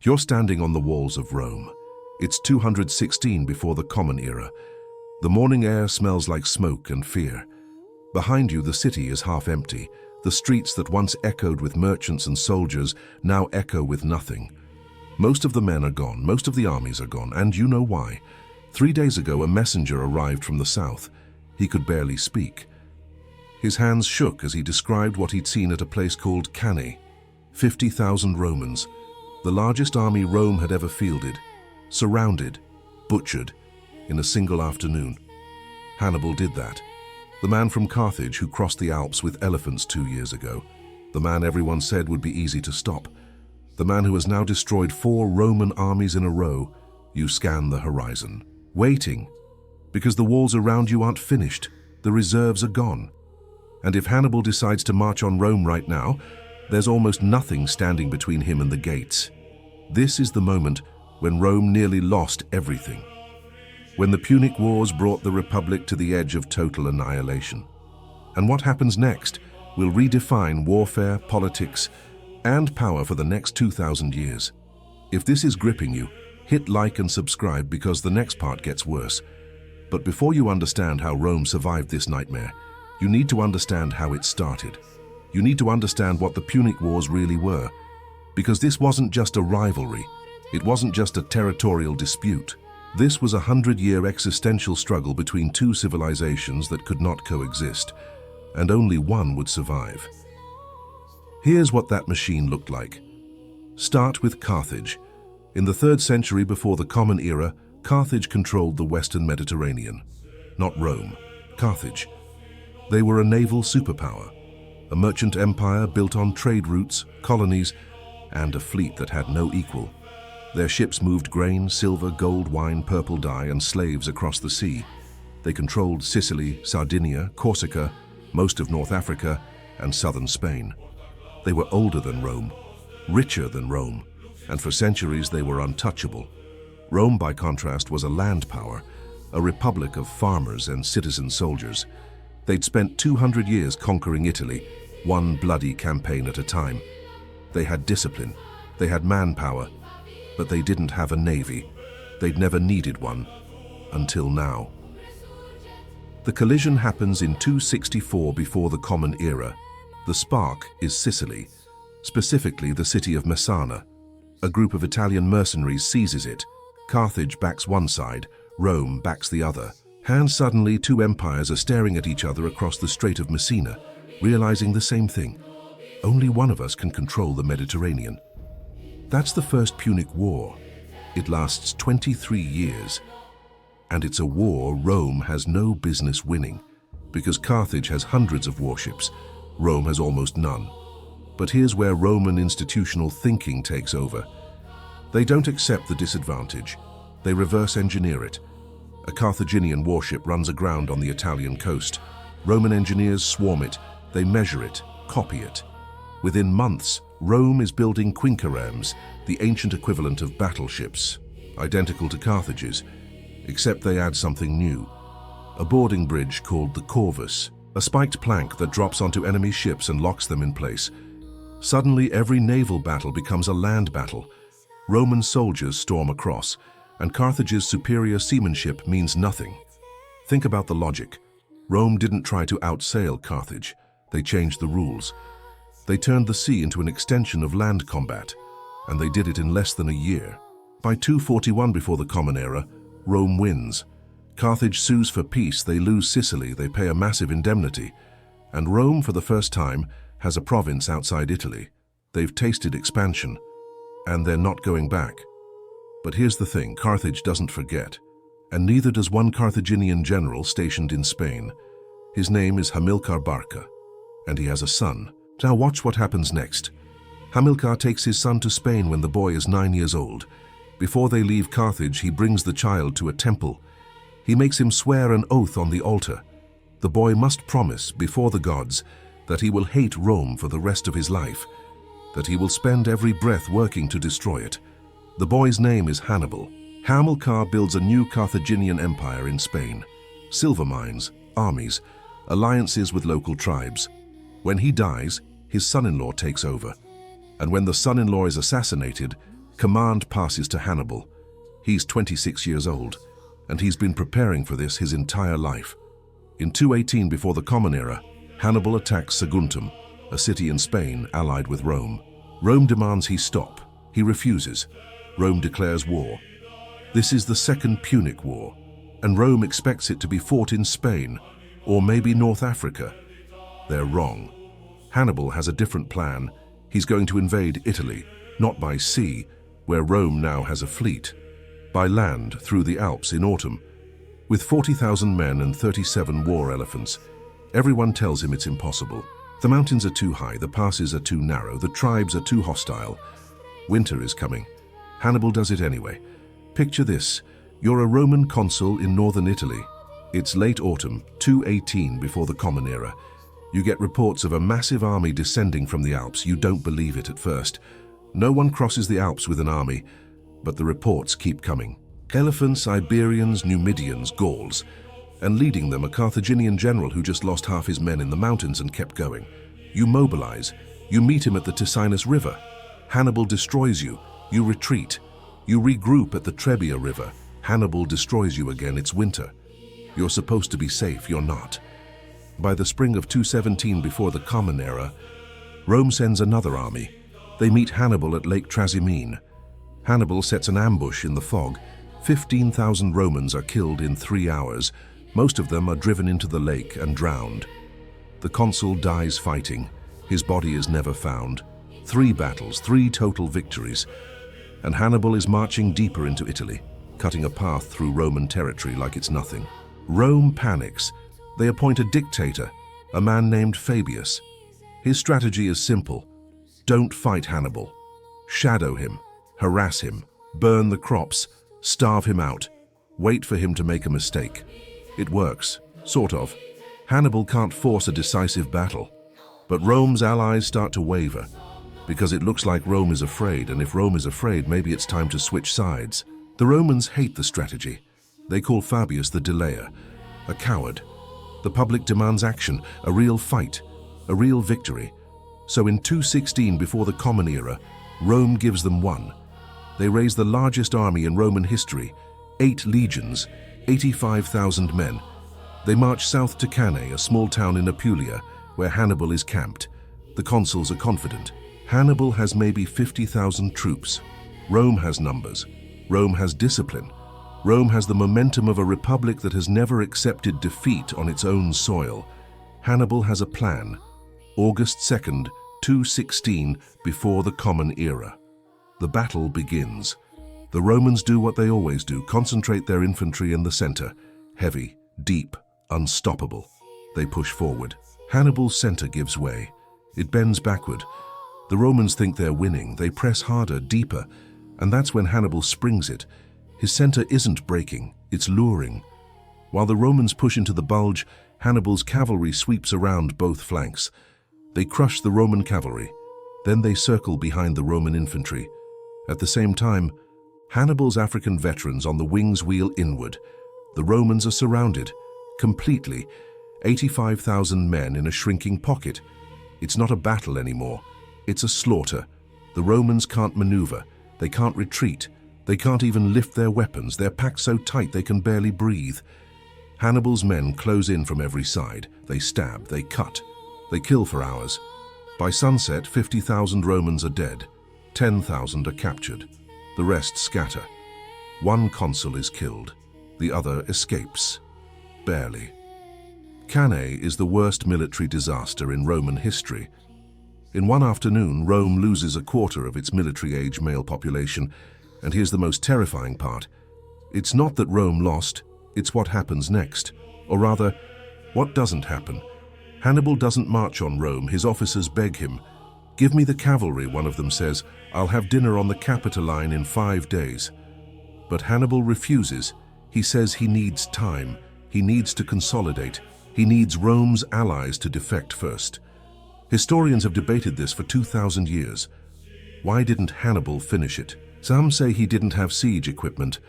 You're standing on the walls of Rome. It's 216 before the Common Era. The morning air smells like smoke and fear. Behind you, the city is half empty. The streets that once echoed with merchants and soldiers now echo with nothing. Most of the men are gone, most of the armies are gone, and you know why. 3 days ago, a messenger arrived from the south. He could barely speak. His hands shook as he described what he'd seen at a place called Cannae. 50,000 Romans, the largest army Rome had ever fielded, surrounded, butchered, in a single afternoon. Hannibal did that. The man from Carthage who crossed the Alps with elephants 2 years ago. The man everyone said would be easy to stop. The man who has now destroyed 4 Roman armies in a row. You scan the horizon, waiting, because the walls around you aren't finished. The reserves are gone. And if Hannibal decides to march on Rome right now, there's almost nothing standing between him and the gates. This is the moment when Rome nearly lost everything. When the Punic Wars brought the Republic to the edge of total annihilation. And what happens next will redefine warfare, politics, and power for the next 2,000 years. If this is gripping you, hit like and subscribe because the next part gets worse. But before you understand how Rome survived this nightmare, you need to understand how it started. You need to understand what the Punic Wars really were. Because this wasn't just a rivalry. It wasn't just a territorial dispute. This was a 100-year existential struggle between 2 civilizations that could not coexist, and only one would survive. Here's what that machine looked like. Start with Carthage. In the 3rd century before the Common Era, Carthage controlled the Western Mediterranean. Not Rome, Carthage. They were a naval superpower, a merchant empire built on trade routes, colonies, and a fleet that had no equal. Their ships moved grain, silver, gold, wine, purple dye, and slaves across the sea. They controlled Sicily, Sardinia, Corsica, most of North Africa, and southern Spain. They were older than Rome, richer than Rome, and for centuries they were untouchable. Rome, by contrast, was a land power, a republic of farmers and citizen soldiers. They'd spent 200 years conquering Italy, one bloody campaign at a time. They had discipline, they had manpower, but they didn't have a navy. They'd never needed one, until now. The collision happens in 264 before the Common Era. The spark is Sicily, specifically the city of Messana. A group of Italian mercenaries seizes it. Carthage backs one side, Rome backs the other. And suddenly 2 empires are staring at each other across the Strait of Messina, realizing the same thing. Only one of us can control the Mediterranean. That's the First Punic War. It lasts 23 years. And it's a war Rome has no business winning, because Carthage has hundreds of warships. Rome has almost none. But here's where Roman institutional thinking takes over. They don't accept the disadvantage. They reverse engineer it. A Carthaginian warship runs aground on the Italian coast. Roman engineers swarm it. They measure it, copy it. Within months, Rome is building quinqueremes, the ancient equivalent of battleships, identical to Carthage's, except they add something new. A boarding bridge called the corvus, a spiked plank that drops onto enemy ships and locks them in place. Suddenly, every naval battle becomes a land battle. Roman soldiers storm across, and Carthage's superior seamanship means nothing. Think about the logic. Rome didn't try to outsail Carthage. They changed the rules. They turned the sea into an extension of land combat, and they did it in less than a year. By 241 before the Common Era, Rome wins. Carthage sues for peace, they lose Sicily, they pay a massive indemnity. And Rome, for the first time, has a province outside Italy. They've tasted expansion, and they're not going back. But here's the thing, Carthage doesn't forget, and neither does one Carthaginian general stationed in Spain. His name is Hamilcar Barca, and he has a son. Now watch what happens next. Hamilcar takes his son to Spain when the boy is 9 years old. Before they leave Carthage, he brings the child to a temple. He makes him swear an oath on the altar. The boy must promise before the gods that he will hate Rome for the rest of his life, that he will spend every breath working to destroy it. The boy's name is Hannibal. Hamilcar builds a new Carthaginian empire in Spain. Silver mines, armies, alliances with local tribes. When he dies, his son-in-law takes over. And when the son-in-law is assassinated, Command passes to Hannibal. He's 26 years old, and he's been preparing for this his entire life. In 218 before the Common Era, Hannibal attacks Saguntum, a city in Spain allied with Rome. Rome demands he stop. He refuses. Rome declares war. This is the Second Punic War, and Rome expects it to be fought in Spain, or maybe North Africa. They're wrong. Hannibal has a different plan. He's going to invade Italy, not by sea, where Rome now has a fleet, by land through the Alps in autumn. With 40,000 men and 37 war elephants, everyone tells him it's impossible. The mountains are too high, the passes are too narrow, the tribes are too hostile. Winter is coming. Hannibal does it anyway. Picture this. You're a Roman consul in northern Italy. It's late autumn, 218 before the Common Era. You get reports of a massive army descending from the Alps. You don't believe it at first. No one crosses the Alps with an army, but the reports keep coming. Elephants, Iberians, Numidians, Gauls, and leading them a Carthaginian general who just lost half his men in the mountains and kept going. You mobilize. You meet him at the Ticinus River. Hannibal destroys you. You retreat. You regroup at the Trebia River. Hannibal destroys you again. It's winter. You're supposed to be safe. You're not. By the spring of 217 before the Common Era, Rome sends another army. They meet Hannibal at Lake Trasimene. Hannibal sets an ambush in the fog. 15,000 Romans are killed in 3 hours. Most of them are driven into the lake and drowned. The consul dies fighting. His body is never found. 3 battles, 3 total victories. And Hannibal is marching deeper into Italy, cutting a path through Roman territory like it's nothing. Rome panics. They appoint a dictator, a man named Fabius. His strategy is simple. Don't fight Hannibal. Shadow him, harass him, burn the crops, starve him out. Wait for him to make a mistake. It works, sort of. Hannibal can't force a decisive battle. But Rome's allies start to waver, because it looks like Rome is afraid, and if Rome is afraid, maybe it's time to switch sides. The Romans hate the strategy. They call Fabius the delayer, a coward. The public demands action, a real fight, a real victory. So in 216 before the Common Era, Rome gives them one. They raise the largest army in Roman history, 8 legions, 85,000 men. They march south to Cannae, a small town in Apulia, where Hannibal is camped. The consuls are confident. Hannibal has maybe 50,000 troops. Rome has numbers. Rome has discipline. Rome has the momentum of a republic that has never accepted defeat on its own soil. Hannibal has a plan. August 2nd, 216, before the Common Era. The battle begins. The Romans do what they always do, concentrate their infantry in the center. Heavy, deep, unstoppable. They push forward. Hannibal's center gives way. It bends backward. The Romans think they're winning. They press harder, deeper, and that's when Hannibal springs it. His center isn't breaking, it's luring. While the Romans push into the bulge, Hannibal's cavalry sweeps around both flanks. They crush the Roman cavalry. Then they circle behind the Roman infantry. At the same time, Hannibal's African veterans on the wings wheel inward. The Romans are surrounded, completely. 85,000 men in a shrinking pocket. It's not a battle anymore. It's a slaughter. The Romans can't maneuver. They can't retreat. They can't even lift their weapons. They're packed so tight they can barely breathe. Hannibal's men close in from every side. They stab, they cut, they kill for hours. By sunset, 50,000 Romans are dead. 10,000 are captured. The rest scatter. One consul is killed. The other escapes. Barely. Cannae is the worst military disaster in Roman history. In one afternoon, Rome loses a quarter of its military-age male population. And here's the most terrifying part. It's not that Rome lost, it's what happens next. Or rather, what doesn't happen. Hannibal doesn't march on Rome. His officers beg him. "Give me the cavalry," one of them says. "I'll have dinner on the Capitoline in 5 days." But Hannibal refuses. He says he needs time. He needs to consolidate. He needs Rome's allies to defect first. Historians have debated this for 2,000 years. Why didn't Hannibal finish it? Some say he didn't have siege equipment.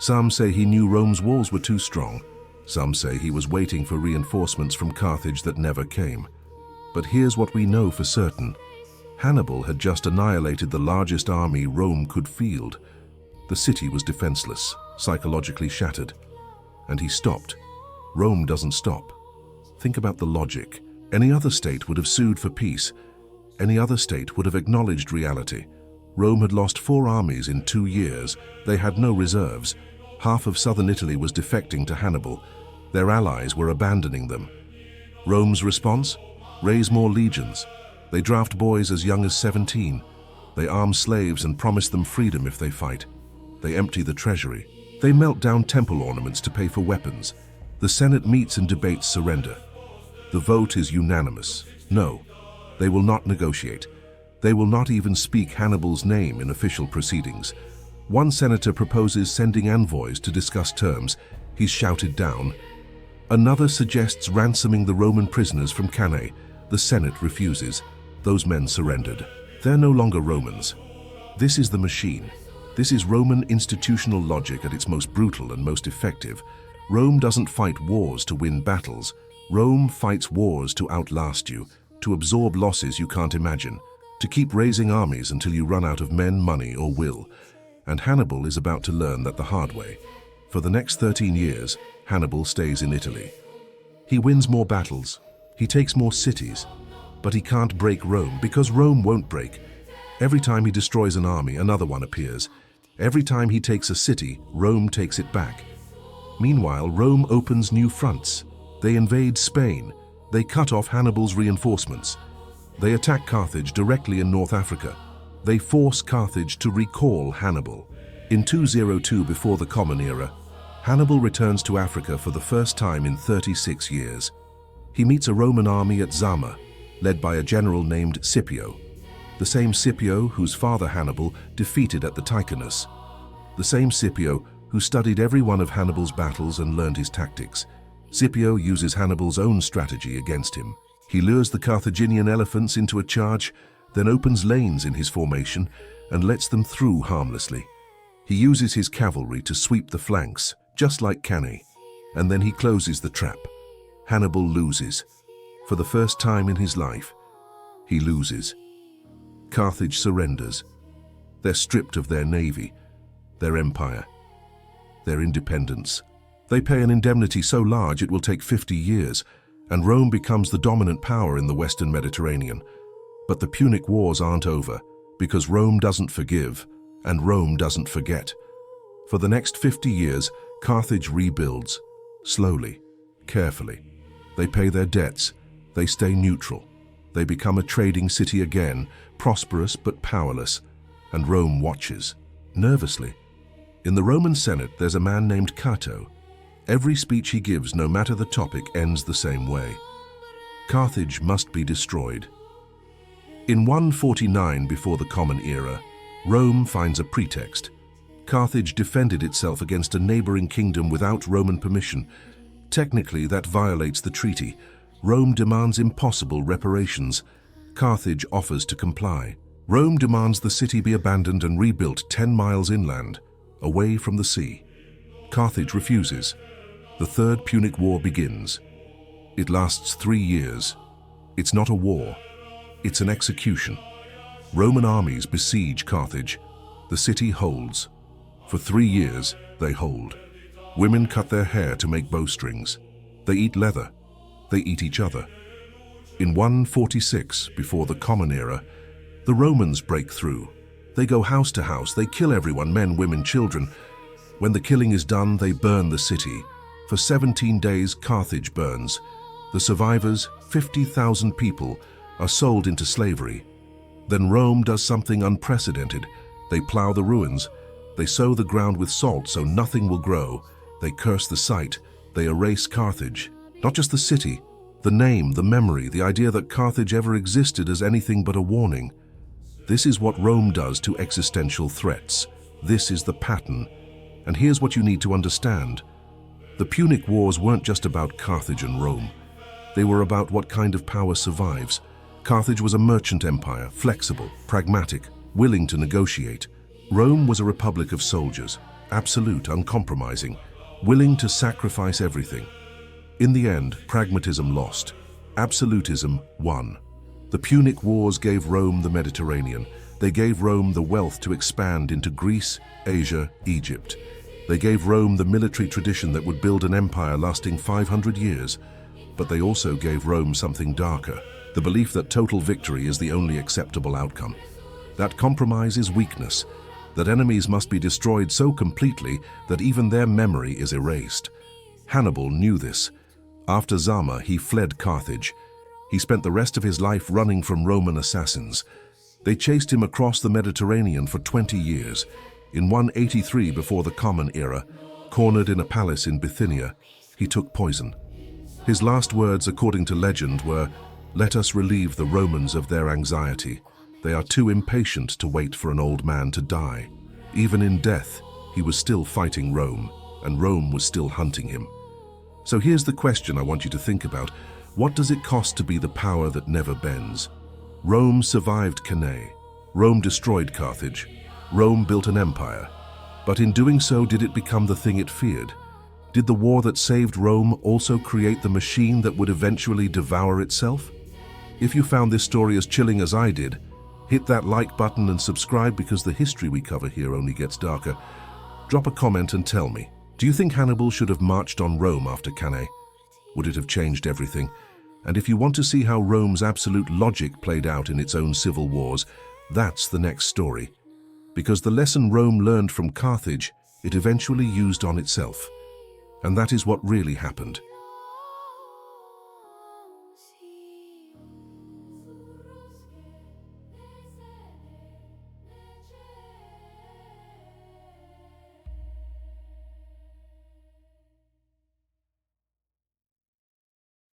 Some say he knew Rome's walls were too strong. Some say he was waiting for reinforcements from Carthage that never came. But here's what we know for certain. Hannibal had just annihilated the largest army Rome could field. The city was defenseless, psychologically shattered. And he stopped. Rome doesn't stop. Think about the logic. Any other state would have sued for peace. Any other state would have acknowledged reality. Rome had lost 4 armies in 2 years. They had no reserves. Half of southern Italy was defecting to Hannibal. Their allies were abandoning them. Rome's response? Raise more legions. They draft boys as young as 17. They arm slaves and promise them freedom if they fight. They empty the treasury. They melt down temple ornaments to pay for weapons. The Senate meets and debates surrender. The vote is unanimous. No, they will not negotiate. They will not even speak Hannibal's name in official proceedings. One senator proposes sending envoys to discuss terms. He's shouted down. Another suggests ransoming the Roman prisoners from Cannae. The Senate refuses. Those men surrendered. They're no longer Romans. This is the machine. This is Roman institutional logic at its most brutal and most effective. Rome doesn't fight wars to win battles. Rome fights wars to outlast you, to absorb losses you can't imagine, to keep raising armies until you run out of men, money, or will. And Hannibal is about to learn that the hard way. For the next 13 years, Hannibal stays in Italy. He wins more battles. He takes more cities. But he can't break Rome because Rome won't break. Every time he destroys an army, another one appears. Every time he takes a city, Rome takes it back. Meanwhile, Rome opens new fronts. They invade Spain. They cut off Hannibal's reinforcements. They attack Carthage directly in North Africa. They force Carthage to recall Hannibal. In 202 before the Common Era, Hannibal returns to Africa for the first time in 36 years. He meets a Roman army at Zama, led by a general named Scipio. The same Scipio whose father Hannibal defeated at the Ticinus. The same Scipio who studied every one of Hannibal's battles and learned his tactics. Scipio uses Hannibal's own strategy against him. He lures the Carthaginian elephants into a charge, then opens lanes in his formation and lets them through harmlessly. He uses his cavalry to sweep the flanks, just like Cannae, and then he closes the trap. Hannibal loses. For the first time in his life, he loses. Carthage surrenders. They're stripped of their navy, their empire, their independence. They pay an indemnity so large it will take 50 years, and Rome becomes the dominant power in the Western Mediterranean. But the Punic Wars aren't over, because Rome doesn't forgive, and Rome doesn't forget. For the next 50 years, Carthage rebuilds, slowly, carefully. They pay their debts, they stay neutral. They become a trading city again, prosperous but powerless, and Rome watches, nervously. In the Roman Senate, there's a man named Cato. Every speech he gives, no matter the topic, ends the same way. Carthage must be destroyed. In 149 before the Common Era, Rome finds a pretext. Carthage defended itself against a neighboring kingdom without Roman permission. Technically, that violates the treaty. Rome demands impossible reparations. Carthage offers to comply. Rome demands the city be abandoned and rebuilt 10 miles inland, away from the sea. Carthage refuses. The Third Punic War begins. It lasts 3 years. It's not a war. It's an execution. Roman armies besiege Carthage. The city holds. For 3 years, they hold. Women cut their hair to make bowstrings. They eat leather. They eat each other. In 146, before the Common Era, the Romans break through. They go house to house. They kill everyone, men, women, children. When the killing is done, they burn the city. For 17 days, Carthage burns. The survivors, 50,000 people, are sold into slavery. Then Rome does something unprecedented. They plow the ruins. They sow the ground with salt so nothing will grow. They curse the site. They erase Carthage. Not just the city, the name, the memory, the idea that Carthage ever existed as anything but a warning. This is what Rome does to existential threats. This is the pattern. And here's what you need to understand. The Punic Wars weren't just about Carthage and Rome. They were about what kind of power survives. Carthage was a merchant empire, flexible, pragmatic, willing to negotiate. Rome was a republic of soldiers, absolute, uncompromising, willing to sacrifice everything. In the end, pragmatism lost. Absolutism won. The Punic Wars gave Rome the Mediterranean. They gave Rome the wealth to expand into Greece, Asia, Egypt. They gave Rome the military tradition that would build an empire lasting 500 years. But they also gave Rome something darker, the belief that total victory is the only acceptable outcome. That compromise is weakness, that enemies must be destroyed so completely that even their memory is erased. Hannibal knew this. After Zama, he fled Carthage. He spent the rest of his life running from Roman assassins. They chased him across the Mediterranean for 20 years. In 183 before the Common Era, cornered in a palace in Bithynia, he took poison. His last words, according to legend, were, "Let us relieve the Romans of their anxiety. They are too impatient to wait for an old man to die." Even in death, he was still fighting Rome, and Rome was still hunting him. So here's the question I want you to think about. What does it cost to be the power that never bends? Rome survived Cannae. Rome destroyed Carthage. Rome built an empire. But in doing so, did it become the thing it feared? Did the war that saved Rome also create the machine that would eventually devour itself? If you found this story as chilling as I did, hit that like button and subscribe, because the history we cover here only gets darker. Drop a comment and tell me, do you think Hannibal should have marched on Rome after Cannae? Would it have changed everything? And if you want to see how Rome's absolute logic played out in its own civil wars, that's the next story. Because the lesson Rome learned from Carthage, it eventually used on itself. And that is what really happened.